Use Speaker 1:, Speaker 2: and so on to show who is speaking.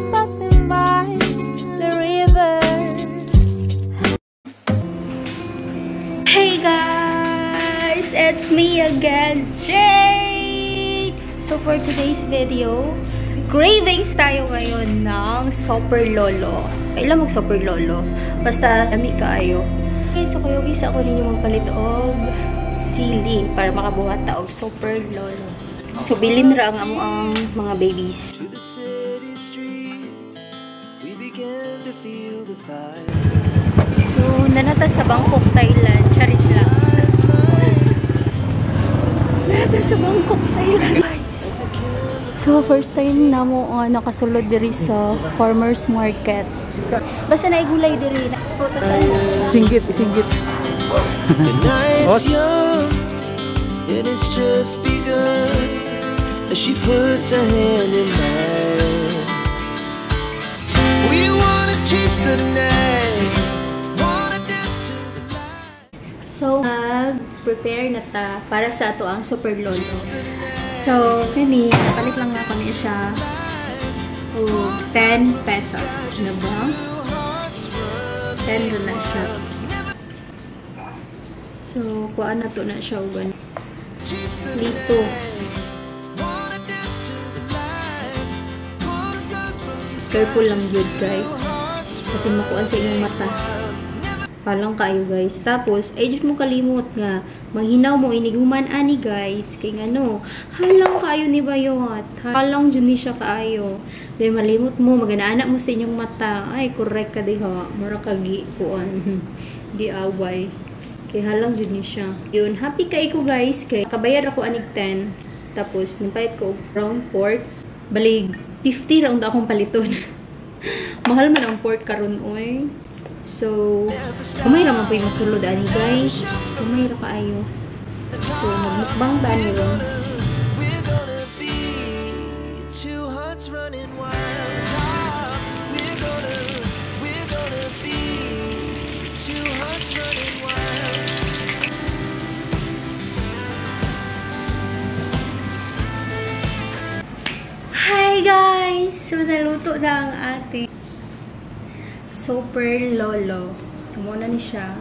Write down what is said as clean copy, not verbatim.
Speaker 1: Passing by the river. Hey guys, it's me again, Jade. So for today's video, cravings tayo ngayon ng Super Lolo. Kailan mag Super Lolo? Basta dami kaayo. Okay, so kayo bisa ako ninyo magpalit og sili para makabuhat ta og Super Lolo. So bilin ra ang mga babies. So nanata sa Bangkok, Thailand. Charis lang. Nanata sa Bangkok, Thailand. So first time na mo nakasulod diri sa farmers market. Basta na igulay diri na prutasan mo.
Speaker 2: Singgit.
Speaker 3: The night's young, and it's just begun. As she puts her hand in mine, we wanna chase the night, wanna dance to the light.
Speaker 1: So prepare na ta para sa ato ang Super Lolo. So kani palit lang ako niya siya. 10 pesos na ba? 10 na siya. So, kuhaan na to na siya. Liso. Careful lang yun, guys. Kasi makuhaan sa inyong mata. Palang kayo, guys. Tapos, ay dyan mo kalimot nga. Manghinaw mo, iniguman ani, guys. Kaya ano, halang kayo ni Bayot. Halang dyan ni siya kaayo. Dahil malimot mo, maganaanak mo sa inyong mata. Ay, correct ka diha. Mura ka kuhaan. Giaway. Kaya halang dyan ni siya. Yun, happy kayo ko, guys. Kaya kabayad ako anig 10. Tapos, nipayat ko brown pork. Balig, 50 round akong paliton. Mahal man ang pork karon oy. So, kamay naman po yung masulod ani guys. Kamay ra kaayo. So, magmukbang ba niyo?
Speaker 3: We're gonna be two hearts running wild. We're gonna be two hearts running wild.
Speaker 1: Hi guys! So, naluto na ang ating Super Lolo. So, muna ni siya.